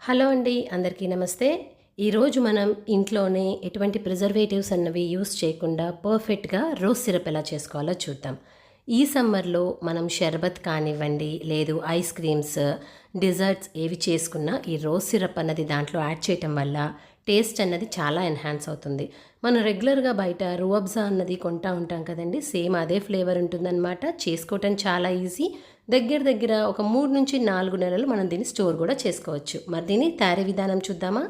Hello అండి, అందరికీ నమస్తే. ఈరోజు మనం ఇంట్లోనే ఎటువంటి ప్రిజర్వేటివ్స్ అన్నవి యూస్ చేయకుండా పర్ఫెక్ట్గా రోజ్ సిరప్ ఎలా చేసుకోవాలో చూద్దాం. ఈ సమ్మర్లో మనం షర్బత్ కానివ్వండి, లేదు ఐస్ క్రీమ్స్, డిజర్ట్స్ ఏవి చేసుకున్నా ఈ రోజ్ సిరప్ అన్నది దాంట్లో యాడ్ చేయటం వల్ల టేస్ట్ అన్నది చాలా ఎన్హాన్స్ అవుతుంది. మనం రెగ్యులర్గా బయట రూఅబ్జా అన్నది కొంటా ఉంటాం కదండి, సేమ్ అదే ఫ్లేవర్ ఉంటుందన్నమాట. చేసుకోవటం చాలా ఈజీ. దగ్గర దగ్గర ఒక 3 నుంచి 4 నెలలు మనం దీన్ని స్టోర్ కూడా చేసుకోవచ్చు. మరి దీన్ని తయారీ విధానం చూద్దామా?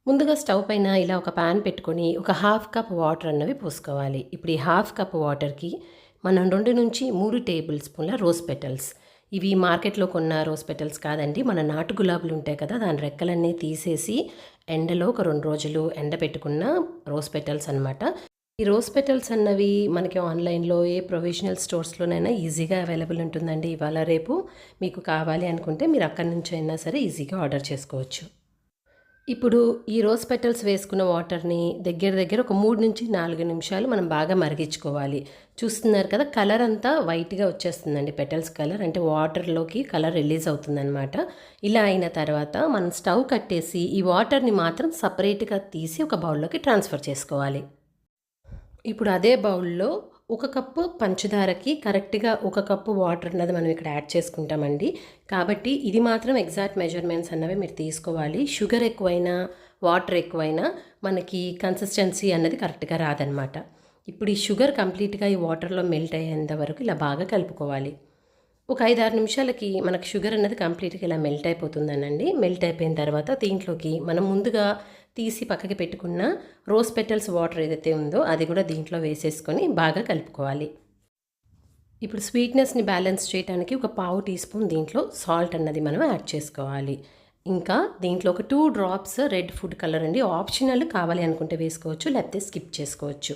ముందుగా స్టవ్ పైన ఇలా ఒక ప్యాన్ పెట్టుకొని ఒక హాఫ్ కప్ వాటర్ అన్నవి పోసుకోవాలి. ఇప్పుడు ఈ హాఫ్ కప్ వాటర్కి మనం 2 నుంచి 3 టేబుల్ స్పూన్ల రోజ్ పెటల్స్, ఇవి మార్కెట్లో కొన్న రోజ్ పెటల్స్ కాదండి, మన నాటు గులాబీలు ఉంటాయి కదా, దాని రెక్కలన్నీ తీసేసి ఎండలో ఒక 2 రోజులు ఎండబెట్టుకున్న రోజ్ పెటల్స్ అనమాట. ఈ రోజ్ పెటల్స్ అన్నవి మనకి ఆన్లైన్లో ఏ ప్రొవిజనల్ స్టోర్స్లోనైనా ఈజీగా అవైలబుల్ ఉంటుందండి. ఇవాళ రేపు మీకు కావాలి అనుకుంటే మీరు అక్కడి నుంచి అయినా సరే ఈజీగా ఆర్డర్ చేసుకోవచ్చు. ఇప్పుడు ఈ రోజ్ పెటల్స్ వేసుకున్న వాటర్ని దగ్గర దగ్గర ఒక 3 నుంచి 4 నిమిషాలు మనం బాగా మరిగించుకోవాలి. చూస్తున్నారు కదా, కలర్ అంతా వైట్గా వచ్చేస్తుందండి. పెటల్స్ కలర్ అంటే వాటర్లోకి కలర్ రిలీజ్ అవుతుందన్నమాట. ఇలా అయిన తర్వాత మనం స్టవ్ కట్టేసి ఈ వాటర్ని మాత్రం సపరేట్గా తీసి ఒక బౌల్లోకి ట్రాన్స్ఫర్ చేసుకోవాలి. ఇప్పుడు అదే బౌల్లో 1 కప్పు పంచదారకి కరెక్ట్గా 1 కప్పు వాటర్ అన్నది మనం ఇక్కడ యాడ్ చేసుకుంటామండి. కాబట్టి ఇది మాత్రం ఎగ్జాక్ట్ మెజర్మెంట్స్ అన్నవి మీరు తీసుకోవాలి. షుగర్ ఎక్కువైనా వాటర్ ఎక్కువైనా మనకి కన్సిస్టెన్సీ అన్నది కరెక్ట్గా రాదనమాట. ఇప్పుడు ఈ షుగర్ కంప్లీట్గా ఈ వాటర్లో మెల్ట్ అయ్యేంత వరకు ఇలా బాగా కలుపుకోవాలి. ఒక 5-6 నిమిషాలకి మనకు షుగర్ అన్నది కంప్లీట్గా ఇలా మెల్ట్ అయిపోతుందనండి. మెల్ట్ అయిపోయిన తర్వాత దీంట్లోకి మనం ముందుగా తీసి పక్కకి పెట్టుకున్న రోజ్ పెటల్స్ వాటర్ ఏదైతే ఉందో అది కూడా దీంట్లో వేసేసుకొని బాగా కలుపుకోవాలి. ఇప్పుడు స్వీట్నెస్ని బ్యాలెన్స్ చేయడానికి ఒక పావు టీ స్పూన్ దీంట్లో సాల్ట్ అన్నది మనం యాడ్ చేసుకోవాలి. ఇంకా దీంట్లో ఒక 2 డ్రాప్స్ రెడ్ ఫుడ్ కలర్ అండి, ఆప్షనల్, కావాలి అనుకుంటే వేసుకోవచ్చు, లేకపోతే స్కిప్ చేసుకోవచ్చు.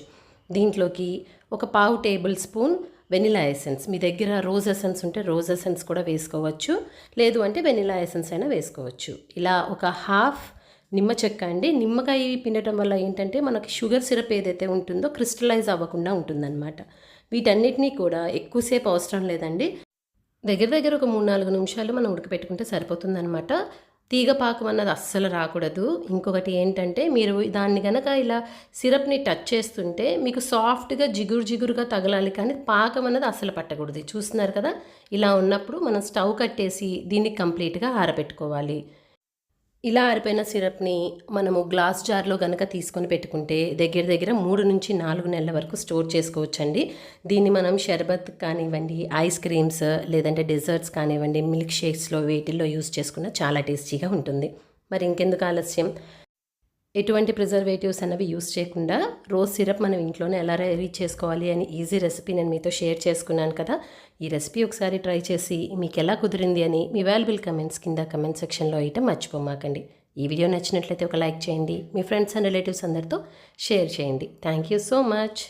దీంట్లోకి ఒక పావు టేబుల్ స్పూన్ వెనిలా ఎసెన్స్, మీ దగ్గర రోజ్ ఎసెన్స్ ఉంటే రోజ్ ఎసెన్స్ కూడా వేసుకోవచ్చు, లేదు అంటే వెనిలా ఎసెన్స్ అయినా వేసుకోవచ్చు. ఇలా ఒక హాఫ్ నిమ్మ చెక్క అండి. నిమ్మకాయ పిండటం వల్ల ఏంటంటే మనకి షుగర్ సిరప్ ఏదైతే ఉంటుందో క్రిస్టలైజ్ అవ్వకుండా ఉంటుందన్నమాట. వీటన్నిటినీ కూడా ఎక్కువసేపు అవసరం లేదండి, దగ్గర దగ్గర ఒక 3-4 నిమిషాలు మనం ఉడకపెట్టుకుంటే సరిపోతుందన్నమాట. తీగ పాకం అన్నది అస్సలు రాకూడదు. ఇంకొకటి ఏంటంటే మీరు దాన్ని గనక ఇలా సిరప్ని టచ్ చేస్తుంటే మీకు సాఫ్ట్గా జిగురుగా తగలాలి, కానీ పాకం అన్నది అస్సలు పట్టకూడదు. చూస్తున్నారు కదా, ఇలా ఉన్నప్పుడు మనం స్టవ్ కట్టేసి దీన్ని కంప్లీట్గా ఆరబెట్టుకోవాలి. ఇలా ఆరిపోయిన సిరప్ని మనము గ్లాస్ జార్లో కనుక తీసుకొని పెట్టుకుంటే దగ్గర దగ్గర 3 నుంచి 4 నెలల వరకు స్టోర్ చేసుకోవచ్చండి. దీన్ని మనం షర్బత్ కానివ్వండి, ఐస్ క్రీమ్స్, లేదంటే డెజర్ట్స్ కానివ్వండి, మిల్క్ షేక్స్లో వేటిల్లో యూస్ చేసుకున్న చాలా టేస్టీగా ఉంటుంది. మరి ఇంకెందుకు ఆలస్యం, ఎటువంటి ప్రిజర్వేటివ్స్ అన్నవి యూస్ చేయకుండా రోజ్ సిరప్ మనం ఇంట్లోనే ఎలా రెడీ చేసుకోవాలి అని ఈజీ రెసిపీ నేను మీతో షేర్ చేసుకున్నాను కదా. ఈ రెసిపీ ఒకసారి ట్రై చేసి మీకు ఎలా కుదిరింది అని మీ వాల్యుబుల్ కమెంట్స్ కింద కమెంట్ సెక్షన్లో వేయటం మర్చిపోమాకండి. ఈ వీడియో నచ్చినట్లయితే ఒక లైక్ చేయండి, మీ ఫ్రెండ్స్ అండ్ రిలేటివ్స్ అందరితో షేర్ చేయండి. Thank you so much.